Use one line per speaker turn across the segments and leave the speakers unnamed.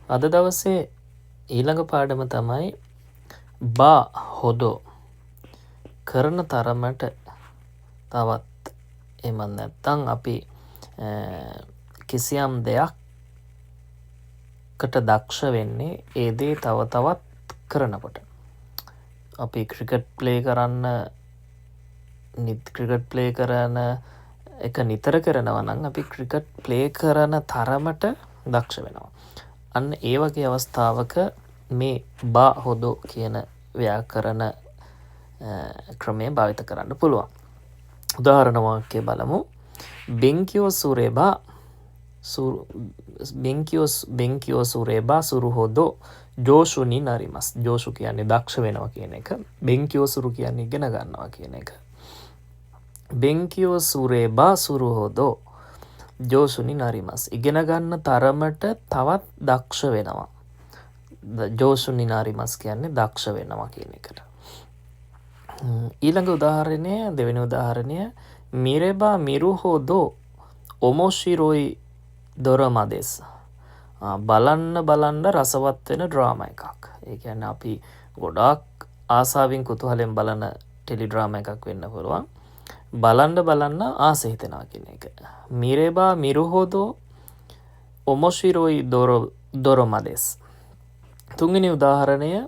අද දවසේ ඊළඟ පාඩම තමයි බා හොදෝ කරන තරමට තවත් එමත් නැත්තං අපි කිසියම් දෙයක්කට දක්ෂ වෙන්නේ ඒදේ තව තවත් කරනකොට. අපි ක්‍රිකට් ප්ලේ කරන්න ක්‍රිකට් ප්ලේ කරන එක නිතර කරනවනම් අපි ක්‍රිකට් ප්ලේ කරන තරමට දක්ෂ වෙනවා. අන්න ඒ වගේ අවස්ථාවක මේ බා හොදෝ කියන ව්‍යාකරණ ක්‍රමය භාවිත කරන්න පුළුවන්. උදාහරණ වාක්‍ය බලමු. බෙන්කියෝ සුරේබා බෙන්කියෝ සුරේබා සුරු හොදෝ ජෝෂුනි නරිමස්. ජෝෂු කියන්නේ දක්ෂ වෙනවා කියන එක. බෙන්කියෝ සුරු කියන්නේ ඉගෙන ගන්නවා කියන එක. බෙන්කියෝ සුරේබා සුරු හොදෝ ජෝෂුනි නරිමස්. ඉගෙන ගන්න තරමට තවත් දක්ෂ වෙනවා. ජෝෂුනි නරිමස් කියන්නේ දක්ෂ වෙනවා කියන එකට. ඊළඟ උදාහරණය දෙවෙනි උදාහරණය මිරෙබා මිරු හොදෝ ඔමොශිරොයි දොරමදෙස්. බලන්න රසවත් වෙන ඩ්‍රාම එකක්. ඒ කියන්නේ අපි ගොඩාක් ආසාවෙන් කුතුහලෙන් බලන ටෙලි ඩ්‍රාම එකක් වෙන්න පුළුවන්. බලන්න ආස හිතෙනවා කියන එක. මිරෙබා මිරු හොදෝ ඔමොශිරොයි දොරමදෙස්. තුන්වෙනි උදාහරණය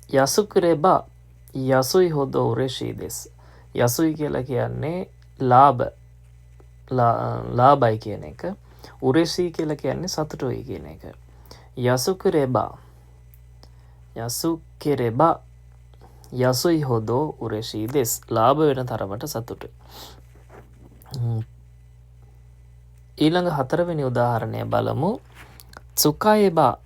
යසුකුරෙබා යසුයි හොදෝ උරෙෂී දෙස්. යසුයි කියලා කියන්නේ ලාබයි කියන එක. උරෙෂී කියලා කියන්නේ සතුටුයි කියන එක. යසුකුරෙබා යසුයි හොදෝ උරෙෂී දෙස්. ලාභ වෙන තරමට සතුටුයි. ඊළඟ හතරවෙනි උදාහරණය බලමු. tsukaiba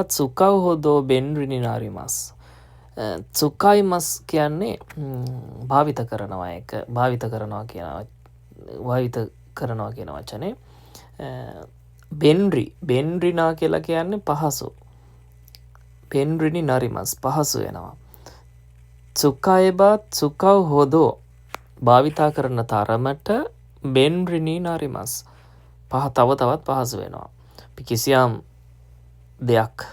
tsukau හොදෝ බෙන්රිනි නාරිමස්. tsukaimas කියන්නේ භාවිත කරනවා කියන වචනේ. බෙන්රිනා කියලා කියන්නේ පහසු. බෙන්රිනි නරිමස් පහසු වෙනවා. tsukau හොදෝ භාවිතා කරන තරමට බෙන්රිනි නරිමස් තව තවත් පහසු වෙනවා. කිසියම් දෙයක්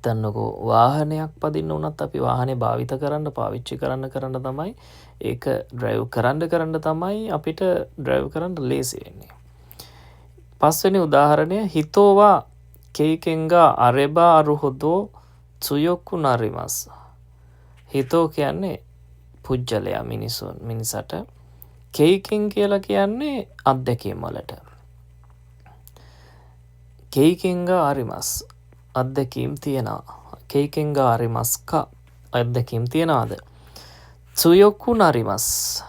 තන්නකෝ වාහනයක් පදින්න වනත් අපි වාහනේ භාවිත කරන්න පාවිච්චි කරන්න තමයි ඒක ඩ්‍රයිව් කරන්න තමයි අපිට ඩ්‍රයිව් කරන්න ලේසි වෙන්නේ. පස්වෙනි උදාහරණය හිතෝවා කෙයිකෙන්ගා අරෙබා අරු හොදෝ tsuyokku narimas. හිතෝ කියන්නේ පුජ්‍යලයා මිනිසට. කෙයිකෙන් කියලා කියන්නේ අත්දැකීම් වලට. කෙයිකෙන්ගා අරිමස් අත්දැකීම් තියෙනවා. කෙයිකෙන්ගා අරිමස්කා අත්දැකීම් තියනවාද? tsuyokku narimas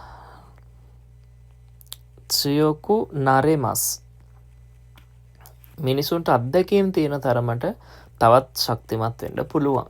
මිනිසුන්ට අත්දැකීම් තියෙන තරමට තවත් ශක්තිමත් වෙන්න පුළුවන්.